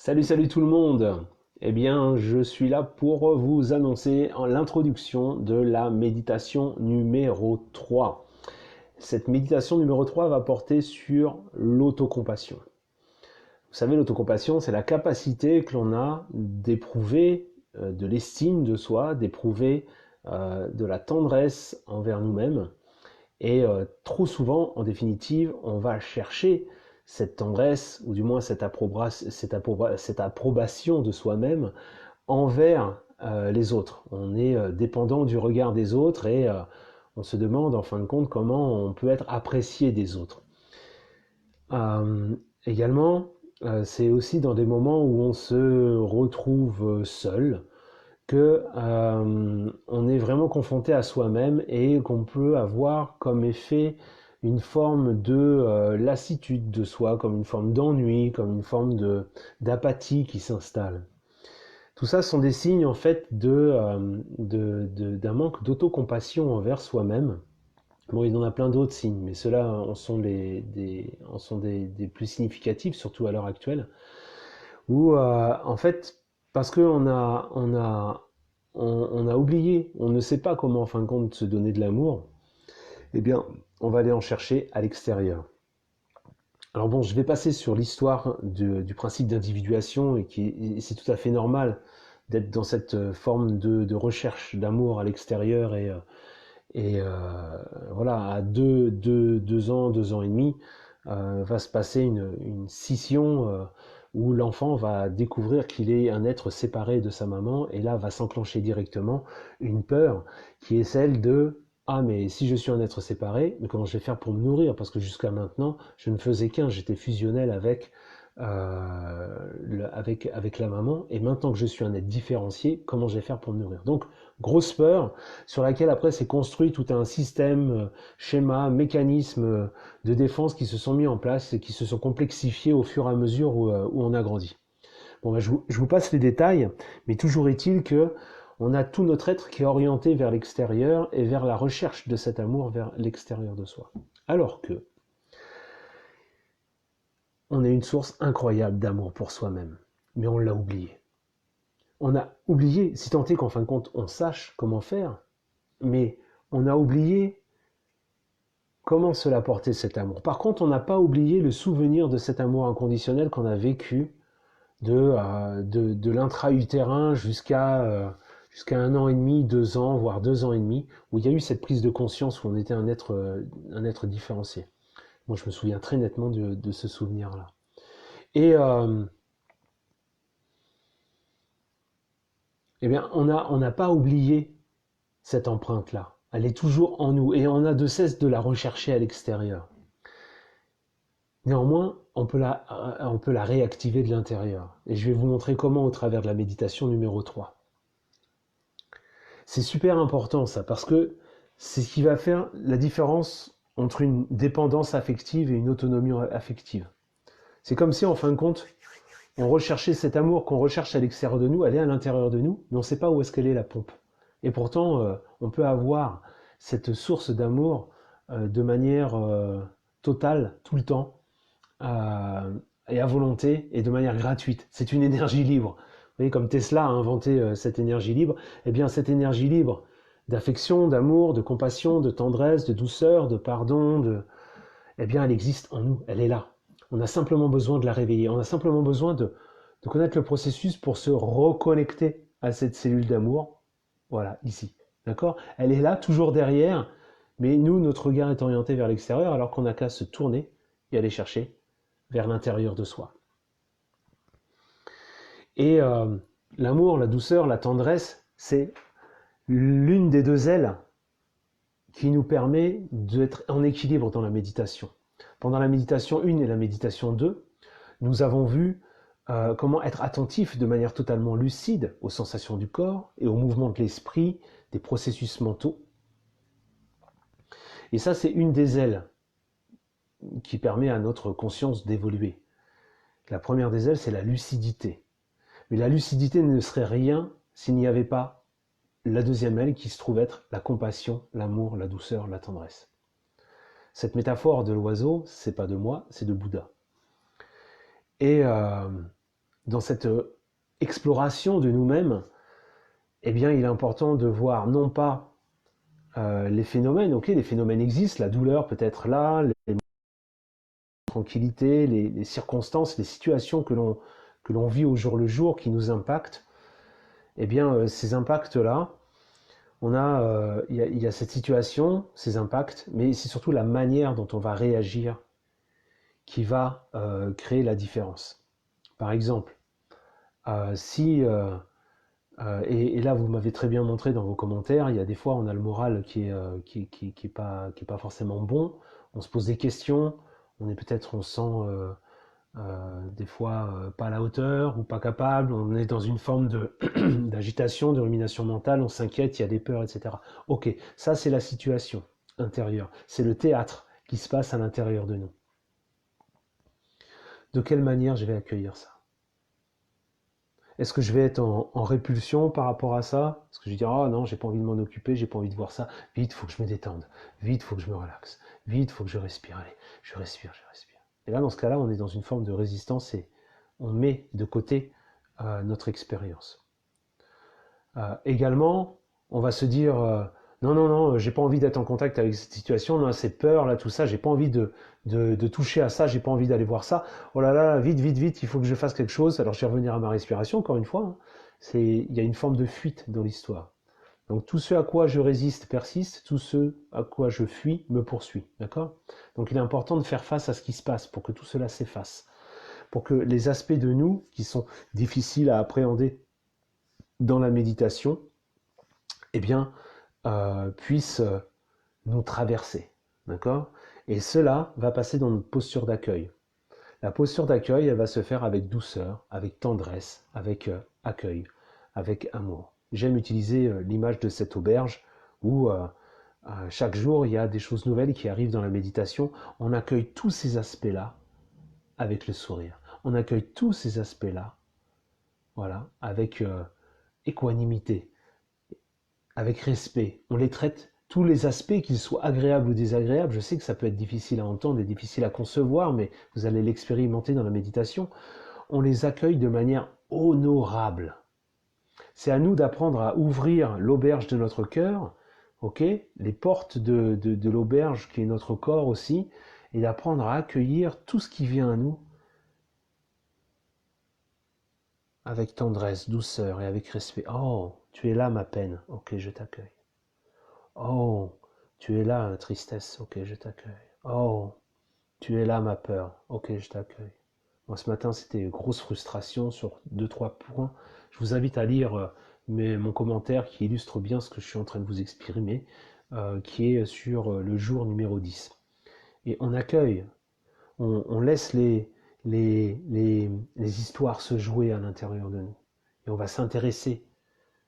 Salut tout le monde! Eh bien, je suis là pour vous annoncer l'introduction de la méditation numéro 3. Cette méditation numéro 3 va porter sur l'autocompassion. Vous savez, l'autocompassion, c'est la capacité que l'on a d'éprouver de l'estime de soi, d'éprouver de la tendresse envers nous-mêmes. Et trop souvent, en définitive, on va chercher cette tendresse, ou du moins cette approbation de soi-même envers les autres. On est dépendant du regard des autres et on se demande en fin de compte comment on peut être apprécié des autres. Également, c'est aussi dans des moments où on se retrouve seul, que on est vraiment confronté à soi-même et qu'on peut avoir comme effet une forme de lassitude de soi, comme une forme d'ennui, comme une forme d'apathie qui s'installe. Tout ça sont des signes en fait d'un manque d'autocompassion envers soi-même. Bon, il y en a plein d'autres signes, mais ceux-là en sont des plus significatifs, surtout à l'heure actuelle, où en fait, parce qu'on a oublié, on ne sait pas comment en fin de compte se donner de l'amour, eh bien, on va aller en chercher à l'extérieur. Alors bon, je vais passer sur l'histoire du principe d'individuation et c'est tout à fait normal d'être dans cette forme de recherche d'amour à l'extérieur et voilà, à deux ans, 2 ans et demi, va se passer une scission où l'enfant va découvrir qu'il est un être séparé de sa maman et là va s'enclencher directement une peur qui est celle de ah mais si je suis un être séparé, mais comment je vais faire pour me nourrir? Parce que jusqu'à maintenant, je ne faisais qu'un, j'étais fusionnel avec la maman, et maintenant que je suis un être différencié, comment je vais faire pour me nourrir? Donc, grosse peur, sur laquelle après s'est construit tout un système, schéma, mécanisme de défense qui se sont mis en place et qui se sont complexifiés au fur et à mesure où on a grandi. Bon, ben, je vous passe les détails, mais toujours est-il que on a tout notre être qui est orienté vers l'extérieur et vers la recherche de cet amour vers l'extérieur de soi. Alors que on est une source incroyable d'amour pour soi-même, mais on l'a oublié. On a oublié, si tant est qu'en fin de compte on sache comment faire, mais on a oublié comment cela portait cet amour. Par contre, on n'a pas oublié le souvenir de cet amour inconditionnel qu'on a vécu de l'intra-utérin jusqu'à 1 an et demi, 2 ans, voire 2 ans et demi, où il y a eu cette prise de conscience où on était un être différencié. Moi, je me souviens très nettement de ce souvenir-là. Et eh bien, on n'a pas oublié cette empreinte-là. Elle est toujours en nous et on a de cesse de la rechercher à l'extérieur. Néanmoins, on peut la réactiver de l'intérieur. Et je vais vous montrer comment au travers de la méditation numéro 3. C'est super important ça, parce que c'est ce qui va faire la différence entre une dépendance affective et une autonomie affective. C'est comme si, en fin de compte, on recherchait cet amour qu'on recherche à l'extérieur de nous, elle est à l'intérieur de nous, mais on ne sait pas où est-ce qu'elle est la pompe. Et pourtant, on peut avoir cette source d'amour de manière totale, tout le temps, et à volonté, et de manière gratuite. C'est une énergie libre. Vous voyez, comme Tesla a inventé cette énergie libre, eh bien cette énergie libre d'affection, d'amour, de compassion, de tendresse, de douceur, de pardon, eh bien elle existe en nous, elle est là. On a simplement besoin de la réveiller, on a simplement besoin de connaître le processus pour se reconnecter à cette cellule d'amour. Voilà, ici. D'accord? Elle est là, toujours derrière, mais nous, notre regard est orienté vers l'extérieur alors qu'on n'a qu'à se tourner et aller chercher vers l'intérieur de soi. Et l'amour, la douceur, la tendresse, c'est l'une des deux ailes qui nous permet d'être en équilibre dans la méditation. Pendant la méditation 1 et la méditation 2, nous avons vu comment être attentif de manière totalement lucide aux sensations du corps et aux mouvements de l'esprit, des processus mentaux. Et ça, c'est une des ailes qui permet à notre conscience d'évoluer. La première des ailes, c'est la lucidité. Mais la lucidité ne serait rien s'il n'y avait pas la deuxième aile qui se trouve être la compassion, l'amour, la douceur, la tendresse. Cette métaphore de l'oiseau, c'est pas de moi, c'est de Bouddha. Et dans cette exploration de nous-mêmes, eh bien, il est important de voir non pas les phénomènes, ok, les phénomènes existent, la douleur peut être là, les tranquillités, les circonstances, les situations que l'on vit au jour le jour qui nous impactent, eh bien, ces impacts-là, il y a cette situation, ces impacts, mais c'est surtout la manière dont on va réagir qui va créer la différence. Par exemple, si et là, vous m'avez très bien montré dans vos commentaires, il y a des fois, on a le moral qui est pas forcément bon. On se pose des questions. On se sent des fois pas à la hauteur ou pas capable. On est dans une forme de d'agitation, de rumination mentale. On s'inquiète, il y a des peurs, etc. Ok, ça c'est la situation intérieure. C'est le théâtre qui se passe à l'intérieur de nous. De quelle manière je vais accueillir ça? Est-ce que je vais être en répulsion par rapport à ça? Est-ce que je vais dire, oh non, j'ai pas envie de m'en occuper, j'ai pas envie de voir ça. Vite, faut que je me détende. Vite, faut que je me relaxe. Vite, faut que je respire. Allez, je respire, je respire. Et là, dans ce cas-là, on est dans une forme de résistance et on met de côté notre expérience. Également, on va se dire, non, non, non, j'ai pas envie d'être en contact avec cette situation, non, c'est peur, là, tout ça, j'ai pas envie de toucher à ça, j'ai pas envie d'aller voir ça. Oh là là, vite, vite, vite, il faut que je fasse quelque chose. Alors je vais revenir à ma respiration, encore une fois. Hein. Il y a une forme de fuite dans l'histoire. Donc tout ce à quoi je résiste persiste, tout ce à quoi je fuis me poursuit. D'accord? Donc il est important de faire face à ce qui se passe pour que tout cela s'efface. Pour que les aspects de nous qui sont difficiles à appréhender dans la méditation, eh bien, puissent nous traverser. D'accord? Et cela va passer dans notre posture d'accueil. La posture d'accueil, elle va se faire avec douceur, avec tendresse, avec accueil, avec amour. J'aime utiliser l'image de cette auberge où chaque jour, il y a des choses nouvelles qui arrivent dans la méditation. On accueille tous ces aspects-là avec le sourire. On accueille tous ces aspects-là, voilà, avec équanimité, avec respect. On les traite tous les aspects, qu'ils soient agréables ou désagréables. Je sais que ça peut être difficile à entendre et difficile à concevoir, mais vous allez l'expérimenter dans la méditation. On les accueille de manière honorable. C'est à nous d'apprendre à ouvrir l'auberge de notre cœur, ok, les portes de l'auberge qui est notre corps aussi, et d'apprendre à accueillir tout ce qui vient à nous avec tendresse, douceur et avec respect. Oh, tu es là ma peine, ok, je t'accueille. Oh, tu es là, tristesse, ok, je t'accueille. Oh, tu es là, ma peur, ok, je t'accueille. Moi, ce matin, c'était une grosse frustration sur deux, trois points. Je vous invite à lire mon commentaire qui illustre bien ce que je suis en train de vous exprimer, qui est sur le jour numéro 10. Et on accueille, on laisse les histoires se jouer à l'intérieur de nous. Et on va s'intéresser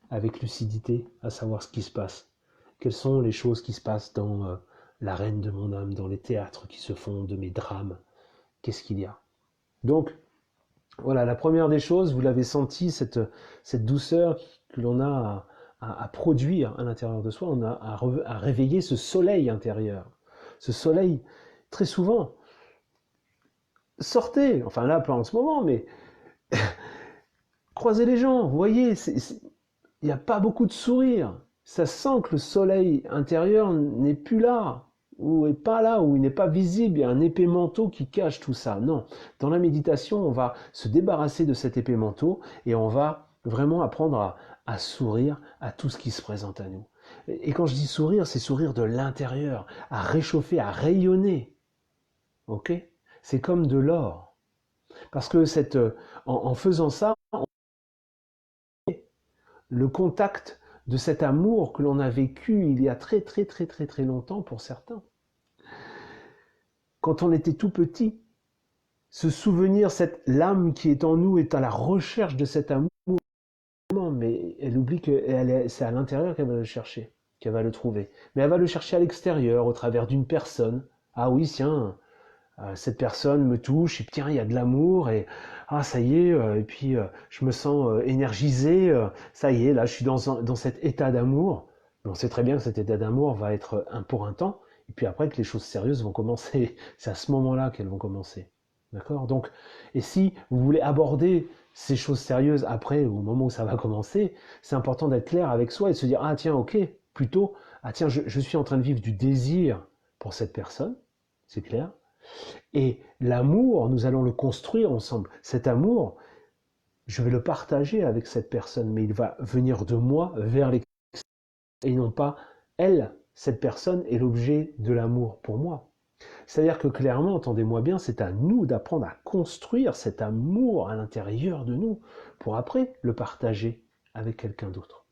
avec lucidité à savoir ce qui se passe. Quelles sont les choses qui se passent dans l'arène de mon âme, dans les théâtres qui se font de mes drames? Qu'est-ce qu'il y a? Donc, voilà, la première des choses, vous l'avez senti, cette douceur que l'on a à produire à l'intérieur de soi, on a à réveiller ce soleil intérieur. Ce soleil, très souvent, sortez, enfin là, pas en ce moment, mais croisez les gens, vous voyez, il n'y a pas beaucoup de sourires. Ça sent que le soleil intérieur n'est plus là, ou est pas là, ou il n'est pas visible. Il y a un épais manteau qui cache tout ça. Non, dans la méditation, on va se débarrasser de cet épais manteau et on va vraiment apprendre à sourire à tout ce qui se présente à nous. Et quand je dis sourire, c'est sourire de l'intérieur, à réchauffer, à rayonner. Ok? C'est comme de l'or. Parce que en faisant ça, le contact de cet amour que l'on a vécu il y a très très très très très longtemps pour certains. Quand on était tout petit, se souvenir, cette l'âme qui est en nous est à la recherche de cet amour, mais elle oublie que c'est à l'intérieur qu'elle va le chercher, qu'elle va le trouver. Mais elle va le chercher à l'extérieur, au travers d'une personne. Ah oui, tiens, cette personne me touche, et tiens, il y a de l'amour, et ah ça y est, et puis je me sens énergisé, ça y est, là je suis dans cet état d'amour. Mais on sait très bien que cet état d'amour va être pour un temps, et puis après que les choses sérieuses vont commencer. C'est à ce moment-là qu'elles vont commencer. D'accord? Donc, et si vous voulez aborder ces choses sérieuses après, au moment où ça va commencer, c'est important d'être clair avec soi et de se dire, ah tiens, ok, plutôt, ah tiens, je suis en train de vivre du désir pour cette personne, c'est clair. Et l'amour, nous allons le construire ensemble. Cet amour, je vais le partager avec cette personne, mais il va venir de moi vers l'extérieur et non pas elle, cette personne est l'objet de l'amour pour moi. C'est-à-dire que clairement, entendez-moi bien, c'est à nous d'apprendre à construire cet amour à l'intérieur de nous pour après le partager avec quelqu'un d'autre.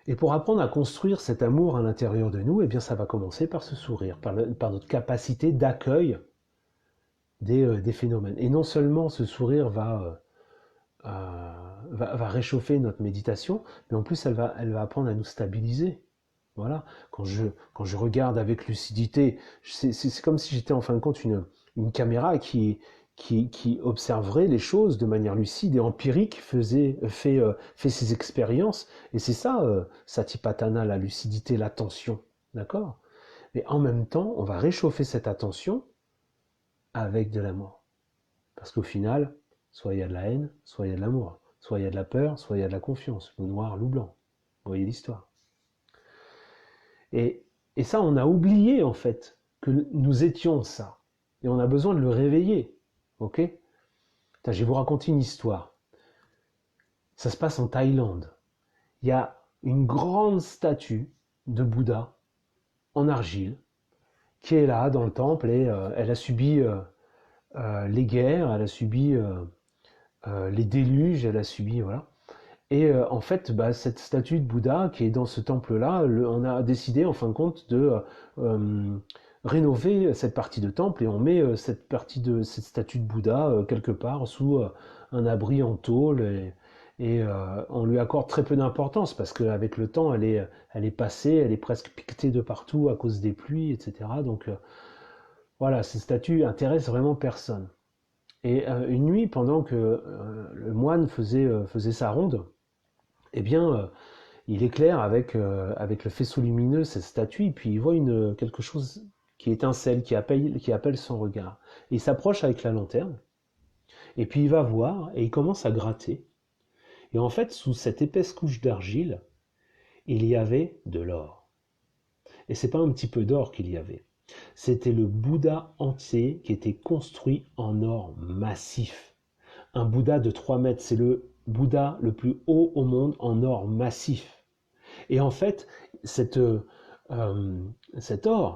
Et pour apprendre à construire cet amour à l'intérieur de nous, eh bien ça va commencer par ce sourire, par notre capacité d'accueil des phénomènes. Et non seulement ce sourire va réchauffer notre méditation, mais en plus elle va apprendre à nous stabiliser. Voilà, quand je regarde avec lucidité, c'est comme si j'étais en fin de compte une caméra qui observerait les choses de manière lucide et empirique, fait ses expériences. Et c'est ça, Satipatthana, la lucidité, l'attention. D'accord? Mais en même temps, on va réchauffer cette attention avec de l'amour. Parce qu'au final, soit il y a de la haine, soit il y a de l'amour. Soit il y a de la peur, soit il y a de la confiance. Loup noir, loup blanc. Vous voyez l'histoire. Et, et ça, on a oublié en fait que nous étions ça. Et on a besoin de le réveiller. Ok? Je vais vous raconter une histoire. Ça se passe en Thaïlande. Il y a une grande statue de Bouddha en argile qui est là dans le temple et elle a subi les guerres, elle a subi les déluges, elle a subi voilà. Et en fait, cette statue de Bouddha qui est dans ce temple-là, on a décidé en fin de compte de rénover cette partie de temple et on met cette statue de Bouddha quelque part sous un abri en tôle et on lui accorde très peu d'importance parce qu'avec le temps, elle est passée, elle est presque piquetée de partout à cause des pluies, etc. Donc voilà, cette statue intéresse vraiment personne. Et une nuit, pendant que le moine faisait sa ronde, eh bien, il éclaire avec le faisceau lumineux cette statue, et puis il voit quelque chose qui étincelle, qui appelle son regard. Et il s'approche avec la lanterne, et puis il va voir, et il commence à gratter. Et en fait, sous cette épaisse couche d'argile, il y avait de l'or. Et c'est pas un petit peu d'or qu'il y avait. C'était le Bouddha entier qui était construit en or massif. Un Bouddha de 3 mètres, c'est le Bouddha le plus haut au monde en or massif. Et en fait, cet or,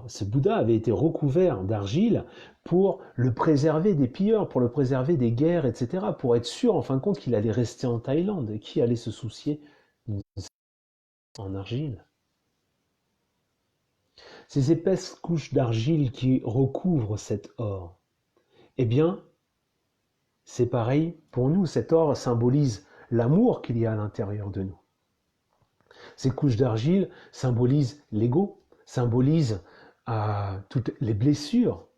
ce Bouddha avait été recouvert d'argile pour le préserver des pilleurs, pour le préserver des guerres, etc., pour être sûr, en fin de compte, qu'il allait rester en Thaïlande. Et qui allait se soucier en argile? Ces épaisses couches d'argile qui recouvrent cet or, eh bien, c'est pareil pour nous. Cet or symbolise l'amour qu'il y a à l'intérieur de nous. Ces couches d'argile symbolisent l'ego, symbolisent toutes les blessures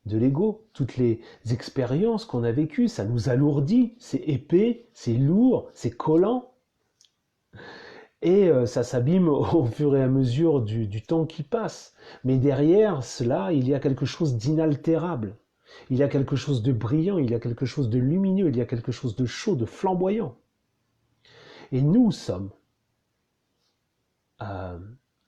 de l'ego, toutes les expériences qu'on a vécues. Ça nous alourdit, c'est épais, c'est lourd, c'est collant. Et ça s'abîme au fur et à mesure du temps qui passe. Mais derrière cela, il y a quelque chose d'inaltérable. Il y a quelque chose de brillant, il y a quelque chose de lumineux, il y a quelque chose de chaud, de flamboyant. Et nous sommes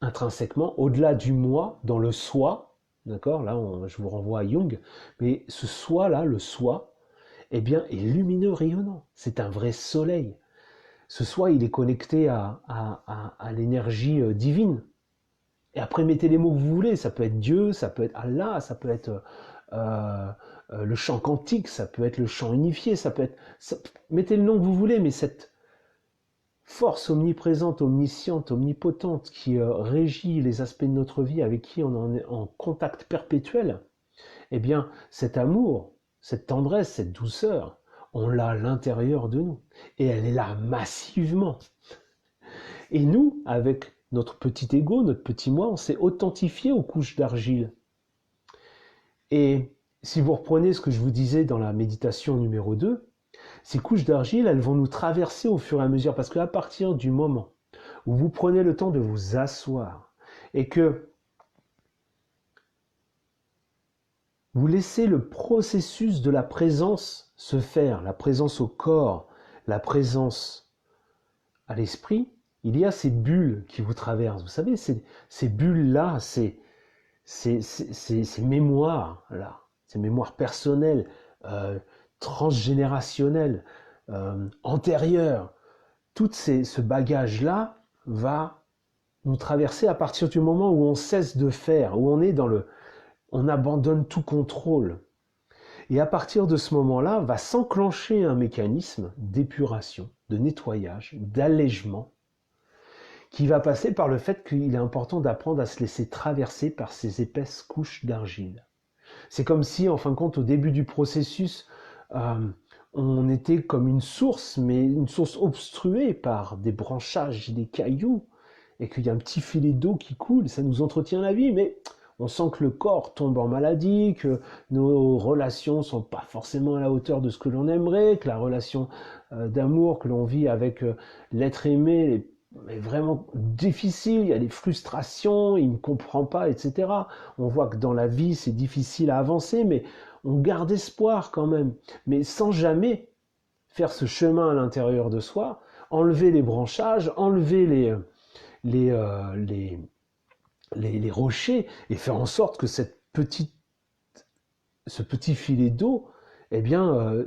intrinsèquement au-delà du moi, dans le soi, d'accord? Là, je vous renvoie à Jung, mais ce soi-là, le soi, eh bien, est lumineux, rayonnant. C'est un vrai soleil. Ce soi, il est connecté à l'énergie divine. Et après, mettez les mots que vous voulez. Ça peut être Dieu, ça peut être Allah, ça peut être le chant quantique, ça peut être le chant unifié, ça peut être... mettez le nom que vous voulez, mais cette force omniprésente, omnisciente, omnipotente qui régit les aspects de notre vie, avec qui on est en contact perpétuel, eh bien, cet amour, cette tendresse, cette douceur, on l'a à l'intérieur de nous. Et elle est là massivement. Et nous, avec notre petit ego, notre petit moi, on s'est authentifié aux couches d'argile. Et si vous reprenez ce que je vous disais dans la méditation numéro 2, ces couches d'argile, elles vont nous traverser au fur et à mesure, parce qu'à partir du moment où vous prenez le temps de vous asseoir, et que vous laissez le processus de la présence se faire, la présence au corps, la présence à l'esprit, il y a ces bulles qui vous traversent. Vous savez, ces bulles-là, ces mémoires-là, ces mémoires personnelles, transgénérationnelles, antérieures, ce bagage-là va nous traverser à partir du moment où on cesse de faire, où on est on abandonne tout contrôle. Et à partir de ce moment-là, va s'enclencher un mécanisme d'épuration, de nettoyage, d'allègement, qui va passer par le fait qu'il est important d'apprendre à se laisser traverser par ces épaisses couches d'argile. C'est comme si, en fin de compte, au début du processus, on était comme une source, mais une source obstruée par des branchages, des cailloux, et qu'il y a un petit filet d'eau qui coule, ça nous entretient la vie, mais on sent que le corps tombe en maladie, que nos relations sont pas forcément à la hauteur de ce que l'on aimerait, que la relation d'amour que l'on vit avec l'être aimé est vraiment difficile, il y a des frustrations, il ne comprend pas, etc. On voit que dans la vie, c'est difficile à avancer, mais on garde espoir quand même, mais sans jamais faire ce chemin à l'intérieur de soi, enlever les branchages, enlever les rochers et faire en sorte que ce petit filet d'eau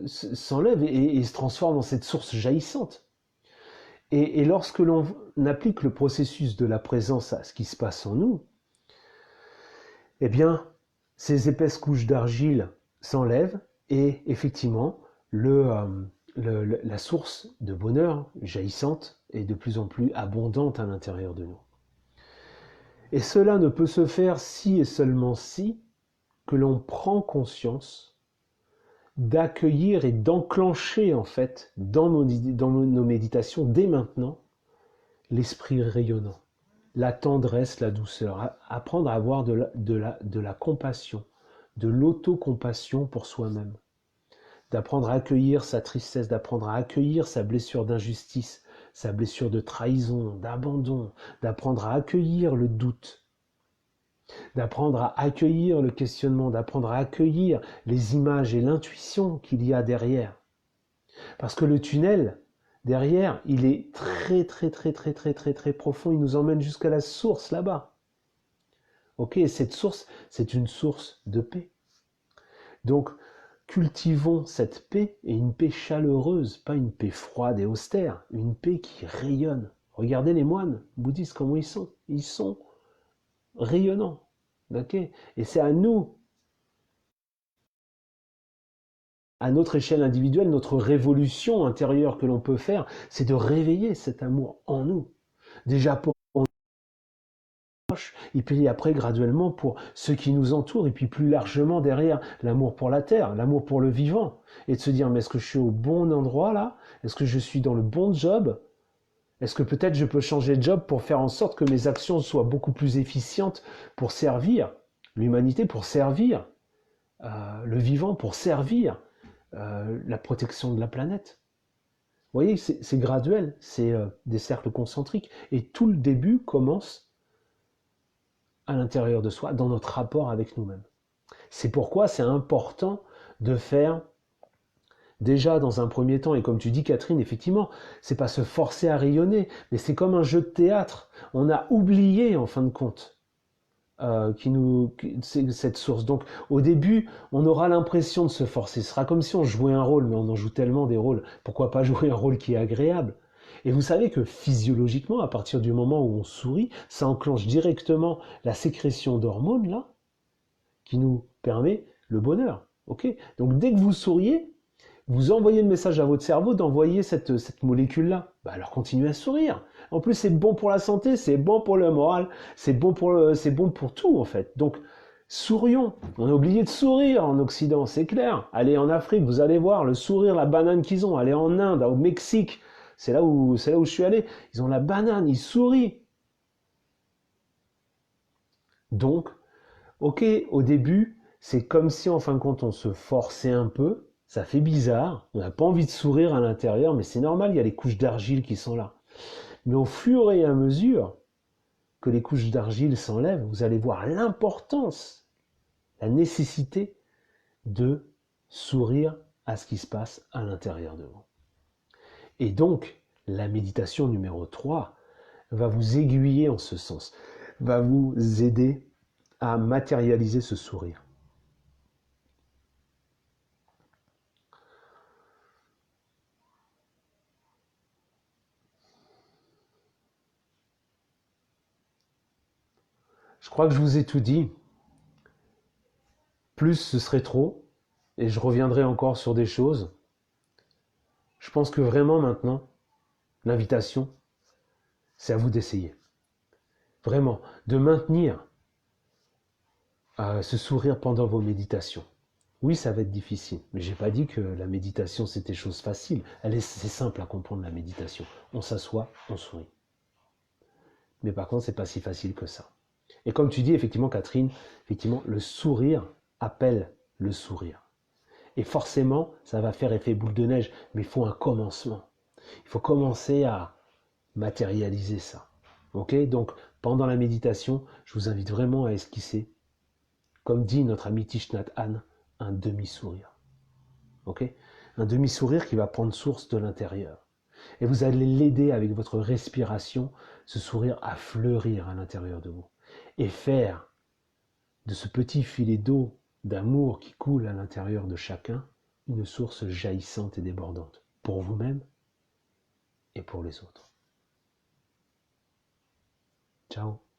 s'enlève et se transforme en cette source jaillissante. Et lorsque l'on applique le processus de la présence à ce qui se passe en nous, eh bien, ces épaisses couches d'argile s'enlèvent et effectivement, la source de bonheur jaillissante est de plus en plus abondante à l'intérieur de nous. Et cela ne peut se faire si et seulement si que l'on prend conscience d'accueillir et d'enclencher en fait dans nos méditations dès maintenant l'esprit rayonnant, la tendresse, la douceur, apprendre à avoir de la compassion, de l'autocompassion pour soi-même, d'apprendre à accueillir sa tristesse, d'apprendre à accueillir sa blessure d'injustice, sa blessure de trahison, d'abandon, d'apprendre à accueillir le doute, d'apprendre à accueillir le questionnement, d'apprendre à accueillir les images et l'intuition qu'il y a derrière. Parce que le tunnel, derrière, il est très très très très très très très profond, il nous emmène jusqu'à la source là-bas. Ok, cette source, c'est une source de paix. Donc, cultivons cette paix, et une paix chaleureuse, pas une paix froide et austère, une paix qui rayonne. Regardez les moines bouddhistes, comment ils sont. Ils sont rayonnants. Okay, et c'est à nous, à notre échelle individuelle, notre révolution intérieure que l'on peut faire, c'est de réveiller cet amour en nous. Déjà pour nos proches, et puis après graduellement pour ceux qui nous entourent, et puis plus largement derrière l'amour pour la terre, l'amour pour le vivant, et de se dire mais est-ce que je suis au bon endroit là? Est-ce que je suis dans le bon job? Est-ce que peut-être je peux changer de job pour faire en sorte que mes actions soient beaucoup plus efficientes pour servir l'humanité, pour servir le vivant, pour servir la protection de la planète? Vous voyez, c'est graduel, c'est des cercles concentriques. Et tout le début commence à l'intérieur de soi, dans notre rapport avec nous-mêmes. C'est pourquoi c'est important de faire déjà dans un premier temps, et comme tu dis Catherine, effectivement, c'est pas se forcer à rayonner, mais c'est comme un jeu de théâtre. On a oublié en fin de compte cette source. Donc au début, on aura l'impression de se forcer. Ce sera comme si on jouait un rôle, mais on en joue tellement des rôles. Pourquoi pas jouer un rôle qui est agréable? Et vous savez que physiologiquement, à partir du moment où on sourit, ça enclenche directement la sécrétion d'hormones là, qui nous permet le bonheur. Ok? Donc dès que vous souriez, vous envoyez le message à votre cerveau d'envoyer cette molécule-là. Bah alors continuez à sourire. En plus, c'est bon pour la santé, c'est bon pour le moral, c'est bon pour tout en fait. Donc, sourions. On a oublié de sourire en Occident, c'est clair. Allez en Afrique, vous allez voir le sourire, la banane qu'ils ont. Allez en Inde, au Mexique, c'est là où je suis allé. Ils ont la banane, ils sourient. Donc, ok, au début, c'est comme si en fin de compte on se forçait un peu. Ça fait bizarre, on n'a pas envie de sourire à l'intérieur, mais c'est normal, il y a les couches d'argile qui sont là. Mais au fur et à mesure que les couches d'argile s'enlèvent, vous allez voir l'importance, la nécessité de sourire à ce qui se passe à l'intérieur de vous. Et donc, la méditation numéro 3 va vous aiguiller en ce sens, va vous aider à matérialiser ce sourire. Je crois que je vous ai tout dit. Plus ce serait trop, et je reviendrai encore sur des choses. Je pense que vraiment maintenant, l'invitation, c'est à vous d'essayer. Vraiment, de maintenir ce sourire pendant vos méditations. Oui, ça va être difficile, mais j'ai pas dit que la méditation c'était chose facile. C'est simple à comprendre la méditation. On s'assoit, on sourit. Mais par contre, c'est pas si facile que ça. Et comme tu dis, effectivement, Catherine, effectivement, le sourire appelle le sourire. Et forcément, ça va faire effet boule de neige, mais il faut un commencement. Il faut commencer à matérialiser ça. Ok? Donc, pendant la méditation, je vous invite vraiment à esquisser, comme dit notre ami Thich Nhat Hanh, un demi-sourire. Ok? Un demi-sourire qui va prendre source de l'intérieur. Et vous allez l'aider avec votre respiration, ce sourire à fleurir à l'intérieur de vous. Et faire de ce petit filet d'eau, d'amour qui coule à l'intérieur de chacun, une source jaillissante et débordante, pour vous-même et pour les autres. Ciao.